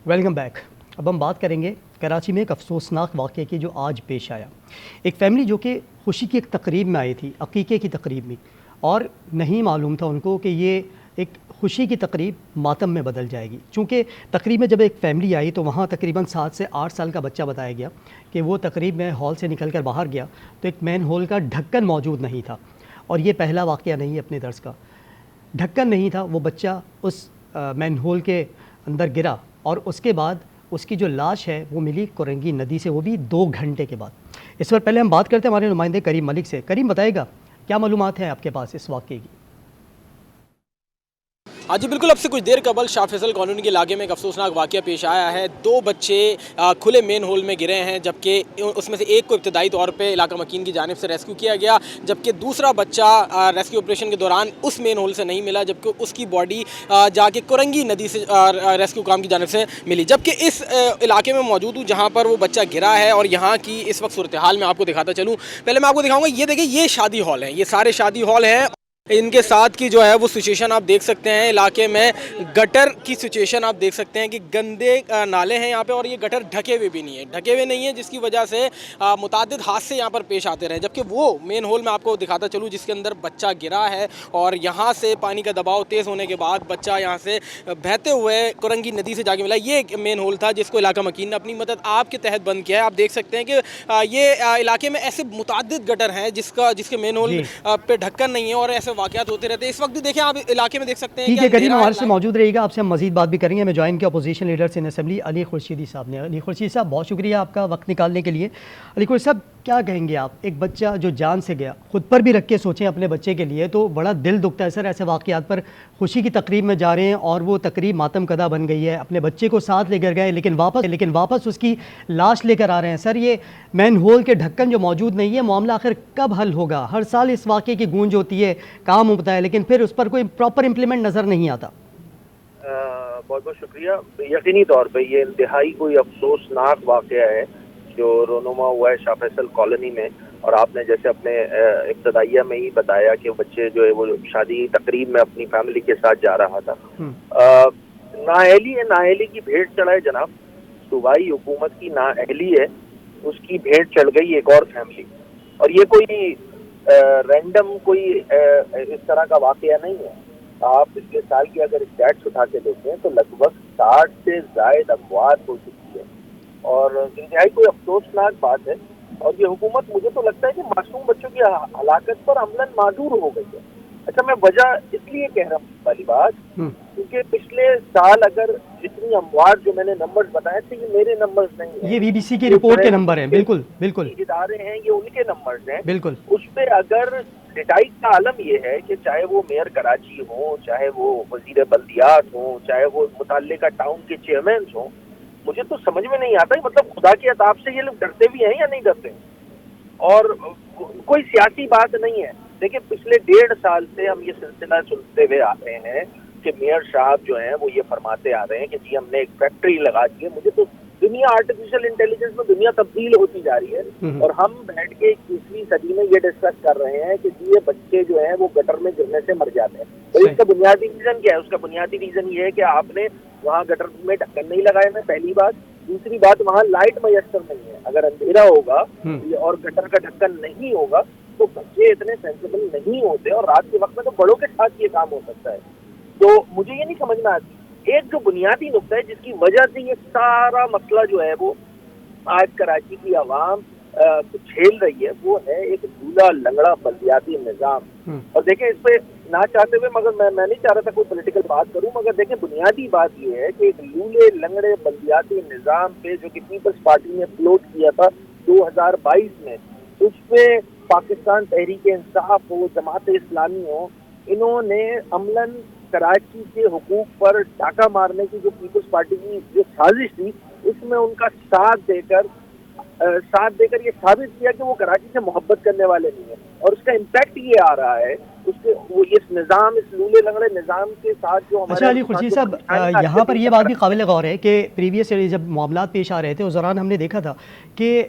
Welcome back. اب ہم بات کریں گے کراچی میں ایک افسوسناک واقعے کی جو آج پیش آیا. ایک فیملی جو کہ خوشی کی ایک تقریب میں آئی تھی، عقیقے کی تقریب میں، اور نہیں معلوم تھا ان کو کہ یہ ایک خوشی کی تقریب ماتم میں بدل جائے گی. چونکہ تقریب میں جب ایک فیملی آئی تو وہاں تقریباً 7 سے 8 سال کا بچہ بتایا گیا کہ وہ تقریب میں ہال سے نکل کر باہر گیا تو ایک مین ہول کا ڈھکن موجود نہیں تھا. اور یہ پہلا واقعہ نہیں ہے اپنے درس کا. ڈھکن نہیں تھا، وہ بچہ اس مین ہول کے اندر گرا اور اس کے بعد اس کی جو لاش ہے وہ ملی کورنگی ندی سے، وہ بھی 2 گھنٹے کے بعد. اس پر پہلے ہم بات کرتے ہیں ہمارے نمائندے کریم ملک سے. کریم، بتائے گا کیا معلومات ہیں آپ کے پاس اس واقعے کی؟ ہاں جی بالکل. اب سے کچھ دیر قبل شاہ فیصل کالونی کے علاقے میں ایک افسوسناک واقعہ پیش آیا ہے. 2 بچے کھلے مین ہول میں گرے ہیں، جبکہ اس میں سے ایک کو ابتدائی طور پہ علاقہ مکین کی جانب سے ریسکیو کیا گیا، جبکہ دوسرا بچہ ریسکیو آپریشن کے دوران اس مین ہول سے نہیں ملا، جبکہ اس کی باڈی جا کے کورنگی ندی سے ریسکیو کام کی جانب سے ملی. جبکہ اس علاقے میں موجود ہوں جہاں پر وہ بچہ گرا ہے، اور یہاں کی اس وقت صورتحال میں آپ کو دکھاتا چلوں. پہلے میں آپ کو دکھاؤں گا، یہ دیکھیں، یہ شادی ہال ہیں، یہ سارے شادی ہال ہیں. ان کے ساتھ کی جو ہے وہ سچویشن آپ دیکھ سکتے ہیں. علاقے میں گٹر کی سچویشن آپ دیکھ سکتے ہیں کہ گندے نالے ہیں یہاں پہ، اور یہ گٹر ڈھکے ہوئے نہیں ہیں، جس کی وجہ سے متعدد حادثے یہاں پر پیش آتے رہے. جبکہ وہ مین ہول میں آپ کو دکھاتا چلوں جس کے اندر بچہ گرا ہے، اور یہاں سے پانی کا دباؤ تیز ہونے کے بعد بچہ یہاں سے بہتے ہوئے کورنگی ندی سے جا کے ملا. یہ ایک مین ہول تھا جس کو علاقہ مکین نے اپنی مدد آپ کے تحت بند کیا ہے. آپ دیکھ سکتے ہیں کہ یہ علاقے میں ایسے متعدد گٹر ہیں جس کے مین ہول پہ ڈھکن نہیں ہے، اور ایسے واقعات ہوتے رہتے ہیں. اس وقت بھی دیکھیں، آپ علاقے میں دیکھ سکتے ہیں کہ ٹھیک ہے کریم، ہمارے سے موجود رہیے گا. آپ سے ہم مزید بات بھی کریں گے. ہمیں جوائن کیا اپوزیشن لیڈرز ان اسمبلی علی خورشیدی صاحب نے. علی خورشیدی صاحب، بہت شکریہ آپ کا وقت نکالنے کے لیے. علی خورشیدی صاحب، کیا کہیں گے آپ؟ ایک بچہ جو جان سے گیا، خود پر بھی رکھ کے سوچیں اپنے بچے کے لیے تو بڑا دل دکھتا ہے سر ایسے واقعات پر. خوشی کی تقریب میں جا رہے ہیں اور وہ تقریب ماتم کدہ بن گئی ہے. اپنے بچے کو ساتھ لے کر گئے لیکن واپس اس کی لاش لے کر آ رہے ہیں. سر، یہ مین ہول کے ڈھکن جو موجود نہیں ہے، معاملہ آخر کب حل ہوگا؟ ہر سال اس واقعے کی گونج ہوتی ہے، کام ہوتا ہے، لیکن پھر اس پر کوئی پراپر امپلیمنٹ نظر نہیں آتا. بہت بہت شکریہ. یقینی طور پہ یہ انتہائی کوئی افسوسناک واقعہ ہے جو رونما ہوا ہے شاہ فیصل کالونی میں. اور آپ نے جیسے اپنے ابتدائیہ میں ہی بتایا کہ بچے جو ہے وہ شادی تقریب میں اپنی فیملی کے ساتھ جا رہا تھا. نااہلی کی بھیڑ چڑھائے جناب. صوبائی حکومت کی نااہلی ہے، اس کی بھیڑ چڑھ گئی ایک اور فیملی. اور یہ کوئی رینڈم کوئی اس طرح کا واقعہ نہیں ہے. آپ پچھلے سال کی اگر اسٹیٹس اٹھا کے دیکھیں تو لگ بھگ 60 سے زائد اموات ہو چکی ہے، اور انتہائی کوئی افسوسناک بات ہے. اور یہ حکومت، مجھے تو لگتا ہے کہ معصوم بچوں کی ہلاکت پر عملاً معذور ہو گئی ہے. اچھا، میں وجہ اس لیے کہہ رہا ہوں والی بات کیونکہ پچھلے سال اگر جتنی اموات جو میں نے نمبرز بتائے تھے، یہ میرے نمبرز نہیں ہیں، یہ بی بی سی کی رپورٹ کے نمبر ہیں. بالکل بالکل ادارے ہیں، یہ ان کے نمبرز ہیں. بالکل. اس پہ اگر ڈیٹائل کا عالم یہ ہے کہ چاہے وہ میئر کراچی ہوں، چاہے وہ وزیر بلدیات ہوں، چاہے وہ متعلقہ ٹاؤن کے چیئرمینز ہوں، مجھے تو سمجھ میں نہیں آتا مطلب خدا کی عطاب سے یہ لوگ ڈرتے بھی ہیں یا نہیں ڈرتے. اور کوئی سیاسی بات نہیں ہے. دیکھیں، پچھلے 1.5 سال سے ہم یہ سلسلہ سنتے ہوئے آ رہے ہیں کہ میئر صاحب جو ہیں وہ یہ فرماتے آ رہے ہیں کہ جی ہم نے ایک فیکٹری لگا دی ہے. مجھے تو دنیا آرٹیفیشل انٹیلیجنس میں دنیا تبدیل ہوتی جا رہی ہے، اور ہم بیٹھ کے 21ویں صدی میں یہ ڈسکس کر رہے ہیں کہ جی یہ بچے جو ہیں وہ گٹر میں گرنے سے مر جاتے ہیں. تو اس کا بنیادی ریزن کیا ہے؟ اس کا بنیادی ریزن یہ ہے کہ آپ نے وہاں گٹر میں ڈھکن نہیں لگائے ہیں، پہلی بات. دوسری بات، وہاں لائٹ میسر نہیں ہے. اگر اندھیرا ہوگا اور گٹر کا ڈھکن نہیں ہوگا تو بچے اتنے سینسیبل نہیں ہوتے، اور رات کے وقت میں تو بڑوں کے ساتھ یہ کام ہو سکتا ہے. تو مجھے یہ نہیں سمجھ میں آتی. ایک جو بنیادی نقطہ ہے جس کی وجہ سے یہ سارا مسئلہ جو ہے وہ آج کراچی کی عوام جھیل رہی ہے، وہ ہے ایک ڈھولا لنگڑا بلدیاتی نظام. اور دیکھیں، اس پہ نہ چاہتے ہوئے، مگر میں نہیں چاہ رہا تھا کوئی پولیٹیکل بات کروں، مگر دیکھیں بنیادی بات یہ ہے کہ ایک لولے لنگڑے بلدیاتی نظام پہ جو کہ پیپلز پارٹی نے فلوٹ کیا تھا 2022 میں، اس پہ پاکستان تحریک انصاف ہو، جماعت اسلامی ہو، انہوں نے عملاً کراچی کے حقوق پر ڈاکہ مارنے کی جو پیپلز پارٹی کی جو سازش تھی، اس میں ان کا ساتھ دے کر یہ ثابت کیا کہ وہ کراچی سے محبت کرنے والے نہیں ہیں. اور اس کا امپیکٹ یہ آ رہا ہے اس کے وہ اس نظام، اس لولے لنگڑے نظام کے ساتھ جو ہمارے... اچھا علی خورشید صاحب، یہاں پر یہ بات بھی قابل غور ہے کہ پریویس جب معاملات پیش آ رہے تھے اس دوران ہم نے دیکھا تھا کہ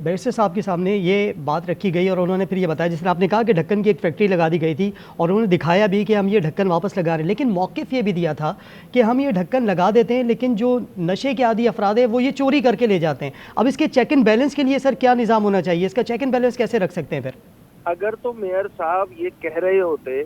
بیرسٹر صاحب کے سامنے یہ بات رکھی گئی اور انہوں نے پھر یہ بتایا، جس طرح آپ نے کہا کہ ڈھکن کی ایک فیکٹری لگا دی گئی تھی اور انہوں نے دکھایا بھی کہ ہم یہ ڈھکن واپس لگا رہے ہیں، لیکن موقف یہ بھی دیا تھا کہ ہم یہ ڈھکن لگا دیتے ہیں لیکن جو نشے کے عادی افراد ہیں وہ یہ چوری کر کے لے جاتے ہیں۔ اب اس کے چیک اینڈ بیلنس کے لیے سر کیا نظام ہونا چاہیے؟ اس کا چیک اینڈ بیلنس کیسے رکھ سکتے ہیں پھر؟ اگر تو میئر صاحب یہ کہہ رہے ہوتے،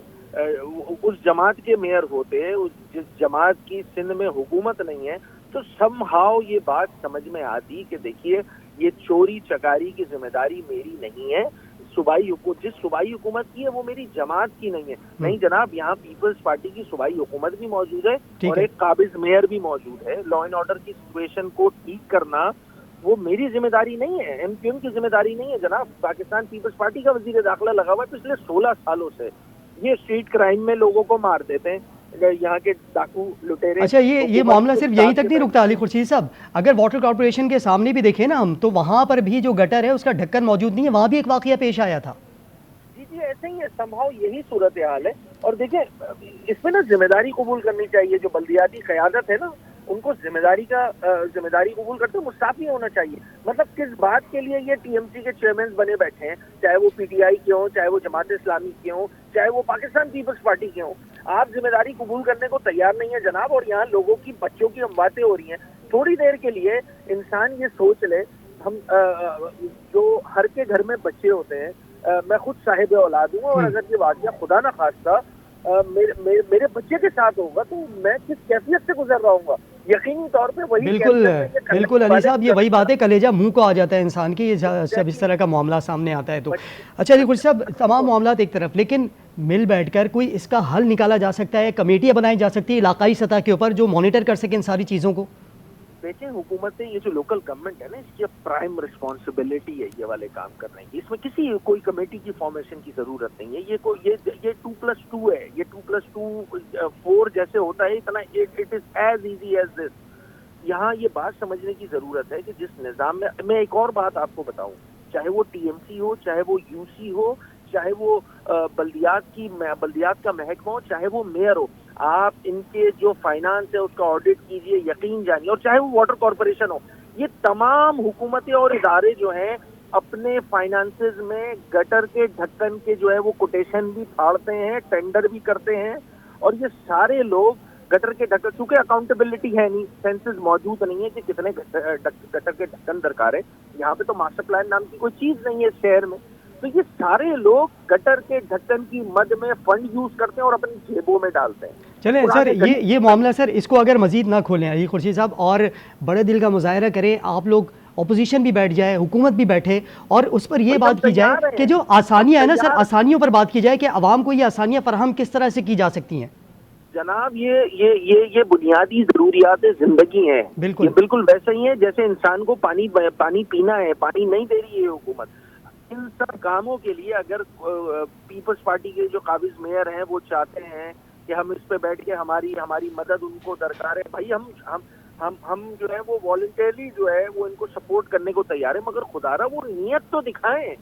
اس جماعت کے میئر ہوتے جس جماعت کی سندھ میں حکومت نہیں ہے، تو سم ہاؤ یہ بات سمجھ میں آتی کہ دیکھیے یہ چوری چکاری کی ذمہ داری میری نہیں ہے، جس صوبائی حکومت کی ہے وہ میری جماعت کی نہیں ہے۔ نہیں جناب، یہاں پیپلز پارٹی کی صوبائی حکومت بھی موجود ہے اور ایک قابض میئر بھی موجود ہے۔ لا اینڈ آرڈر کی سچویشن کو ٹھیک کرنا وہ میری ذمہ داری نہیں ہے، ایم کیو ایم کی ذمہ داری نہیں ہے جناب۔ پاکستان پیپلز پارٹی کا وزیر داخلہ لگا ہوا ہے پچھلے 16 سالوں سے، یہ اسٹریٹ کرائم میں لوگوں کو مار دیتے ہیں، یہاں کے ڈاکو لٹیرے۔ اچھا، یہ معاملہ صرف یہیں تک نہیں رکتا علی خورشید صاحب، اگر واٹر کارپوریشن کے سامنے بھی دیکھیں نا ہم، تو وہاں پر بھی جو گٹر ہے اس کا ڈھکن موجود نہیں ہے، وہاں بھی ایک واقعہ پیش آیا تھا۔ جی ایسے ہی ہے، سمہاؤ یہی صورتحال ہے۔ اور دیکھیں اس میں نا ذمہ داری قبول کرنی چاہیے، جو بلدیاتی قیادت ہے نا ان کو ذمہ داری قبول کرتے مستعفی ہونا چاہیے۔ مطلب کس بات کے لیے یہ ٹی ایم سی کے چیئرمین بنے بیٹھے ہیں، چاہے وہ پی ٹی آئی کے ہوں، چاہے وہ جماعت اسلامی کے ہوں، چاہے وہ پاکستان پیپلز پارٹی کے ہوں؟ آپ ذمہ داری قبول کرنے کو تیار نہیں ہے جناب، اور یہاں لوگوں کی بچوں کی امواتیں ہو رہی ہیں۔ تھوڑی دیر کے لیے انسان یہ سوچ لے، ہم جو ہر کے گھر میں بچے ہوتے ہیں، میں خود صاحب اولاد ہوں، اور اگر یہ واقعہ خدا نہ خواستہ میرے بچے کے ساتھ ہوگا تو میں کس کیفیت سے گزر رہا ہوں گا؟ یقینی طور پہ وہی بالکل علی صاحب، یہ وہی بات ہے، کلیجہ منہ کو آ جاتا ہے انسان کی جب اس طرح کا معاملہ سامنے آتا ہے تو۔ اچھا علی خورشید صاحب، تمام معاملات ایک طرف، لیکن مل بیٹھ کر کوئی اس کا حل نکالا جا سکتا ہے، کمیٹیاں بنائی جا سکتی ہے علاقائی سطح کے اوپر جو مانیٹر کر سکیں ان ساری چیزوں کو؟ دیکھیں حکومتیں، یہ جو لوکل گورنمنٹ ہے نا، اس کی پرائم رسپانسبلٹی ہے یہ والے کام کرنے کی۔ اس میں کسی کوئی کمیٹی کی فارمیشن کی ضرورت نہیں ہے۔ یہ 2+2 ہے، یہ 2+2 4 جیسے ہوتا ہے، اتنا it is as easy as this. یہاں یہ بات سمجھنے کی ضرورت ہے کہ جس نظام میں ایک اور بات آپ کو بتاؤں، چاہے وہ ٹی ایم سی ہو، چاہے وہ یو سی ہو، چاہے وہ بلدیات کا محکمہ ہو، چاہے وہ میئر ہو، آپ ان کے جو فائنانس ہے اس کا آڈٹ کیجئے، یقین جانیے، اور چاہے وہ واٹر کارپوریشن ہو، یہ تمام حکومتیں اور ادارے جو ہیں اپنے فائنانسز میں گٹر کے ڈھکن کے جو ہے وہ کوٹیشن بھی پھاڑتے ہیں، ٹینڈر بھی کرتے ہیں، اور یہ سارے لوگ گٹر کے ڈھکن، چونکہ اکاؤنٹیبلٹی ہے نہیں، سینسز موجود نہیں ہے کہ کتنے گٹر کے ڈھکن درکار ہے، یہاں پہ تو ماسٹر پلان نام کی کوئی چیز نہیں ہے اس شہر میں، تو یہ سارے لوگ گٹر کے ڈھکن کی مد میں فنڈ یوز کرتے ہیں اور اپنی جیبوں میں ڈالتے ہیں۔ چلیں سر، یہ معاملہ سر اس کو اگر مزید نہ کھولیں علی خورشید صاحب، اور بڑے دل کا مظاہرہ کریں، آپ لوگ اپوزیشن بھی بیٹھ جائے، حکومت بھی بیٹھے، اور اس پر یہ بات کی جائے کہ جو آسانیاں ہیں نا سر، آسانیوں پر بات کی جائے کہ عوام کو یہ آسانیاں فراہم کس طرح سے کی جا سکتی ہیں۔ جناب یہ بنیادی ضروریات زندگی ہیں، یہ بالکل ویسے ہی ہیں جیسے انسان کو پانی پینا ہے، پانی نہیں دے رہی ہے حکومت۔ ان سب کاموں کے لیے اگر پیپلز پارٹی کے جو قابض میئر ہیں وہ چاہتے ہیں کہ ہم اس پہ بیٹھ کے ہماری مدد ان کو درکار ہے، بھائی ہم جو ہے وہ والنٹیرلی جو ہے وہ ان کو سپورٹ کرنے کو تیار ہے، مگر خدا را وہ نیت تو دکھائیں۔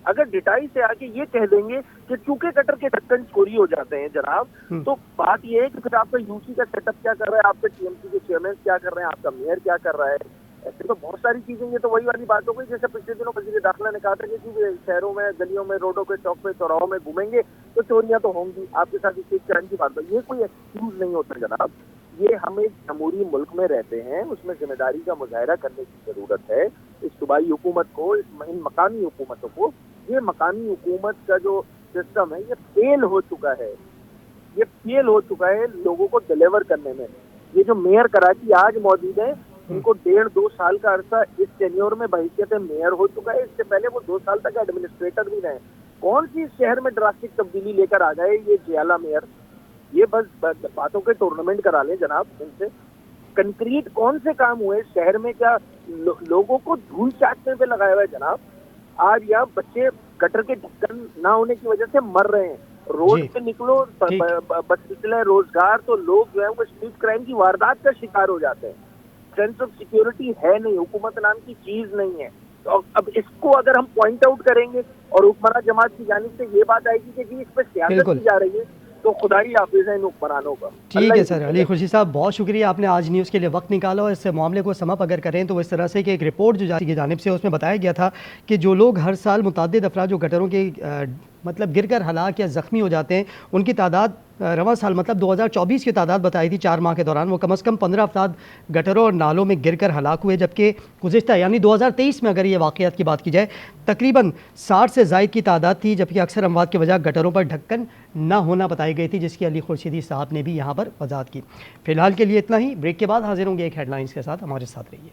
اگر ڈٹائی سے آ کے یہ کہہ دیں گے کہ چونکہ گٹر کے ڈھکن چوری ہو جاتے ہیں جناب، تو بات یہ ہے کہ پھر آپ کا یو سی کا سیٹ اپ کیا کر رہا ہے، آپ کے ٹی ایم سی کے چیئرمین کیا کر رہے ہیں، آپ کا میئر کیا کر رہا ہے؟ ایسے تو بہت ساری چیزیں، یہ تو وہی والی بات ہو گئی جیسے پچھلے دنوں وزیر داخلہ نے کہا تھا کہ شہروں میں، گلیوں میں، روڈوں پہ، چوک پہ، چوراہوں میں گھومیں گے تو چوریاں تو ہوں گی، آپ کے ساتھ اسٹیٹ کرائم کی بات ہے، یہ کوئی ایکسکیوز نہیں ہوتا جناب۔ یہ ہم ایک جمہوری ملک میں رہتے ہیں، اس میں ذمہ داری کا مظاہرہ کرنے کی ضرورت ہے۔ اس صوبائی حکومت کو، ان مقامی حکومتوں کو، یہ مقامی حکومت کا جو سسٹم ہے یہ فیل ہو چکا ہے لوگوں کو ڈیلیور کرنے میں۔ یہ جو میئر کراچی آج موجود ہیں، ان کو 1.5-2 سال کا عرصہ اس ٹینیور میں بحیثیت میئر ہو چکا ہے، اس سے پہلے وہ 2 سال تک ایڈمنسٹریٹر بھی رہے۔ کون سی شہر میں ڈراسٹک تبدیلی لے کر آ گئے یہ جیالہ میئر؟ یہ بس باتوں کے ٹورنامنٹ کرا لیں جناب ان سے۔ کنکریٹ کون سے کام ہوئے شہر میں؟ کیا لوگوں کو دھول چاٹنے پہ لگایا ہوا ہے جناب؟ آج یہاں بچے گٹر کے ڈھکن نہ ہونے کی وجہ سے مر رہے ہیں، روڈ پہ نکلو بدسلسلہ روزگار تو لوگ جو ہے وہ اسٹریٹ کرائم کی واردات کا شکار ہو جاتے ہیں۔ سینس آف سیکیورٹی ہے نہیں، حکومت نام کی چیز نہیں ہے۔ تو اب اس کو اگر ہم پوائنٹ آؤٹ کریں گے اور حکمراں جماعت کی جانب سے یہ بات آئے گی کہ جی اس پہ سیاست بالکل کی جا رہی ہے، تو خدا ہی حافظ ہے ان حکمرانوں کا. ٹھیک ہے سر. علی خورشید صاحب بہت شکریہ، آپ نے آج نیوز کے لیے وقت نکالا، اور اس معاملے کو سم اپ اگر کریں تو اس طرح سے کہ ایک رپورٹ جو جاتی کی جانب سے اس میں بتایا گیا تھا کہ جو لوگ ہر سال متعدد افراد جو گٹروں کے مطلب گر کر ہلاک یا زخمی ہو جاتے ہیں، ان کی تعداد رواں سال مطلب 2024 کی تعداد بتائی تھی 4 ماہ کے دوران، وہ کم از کم 15 افراد گٹروں اور نالوں میں گر کر ہلاک ہوئے، جبکہ گزشتہ یعنی 2023 میں اگر یہ واقعات کی بات کی جائے تقریباً 60 سے زائد کی تعداد تھی، جبکہ اکثر اموات کی وجہ گٹروں پر ڈھکن نہ ہونا بتائی گئی تھی، جس کی علی خورشیدی صاحب نے بھی یہاں پر وضاحت کی. فی الحال کے لیے اتنا ہی. بریک کے بعد حاضر ہوں گے ایک ہیڈ لائنز کے ساتھ، ہمارے ساتھ رہیے.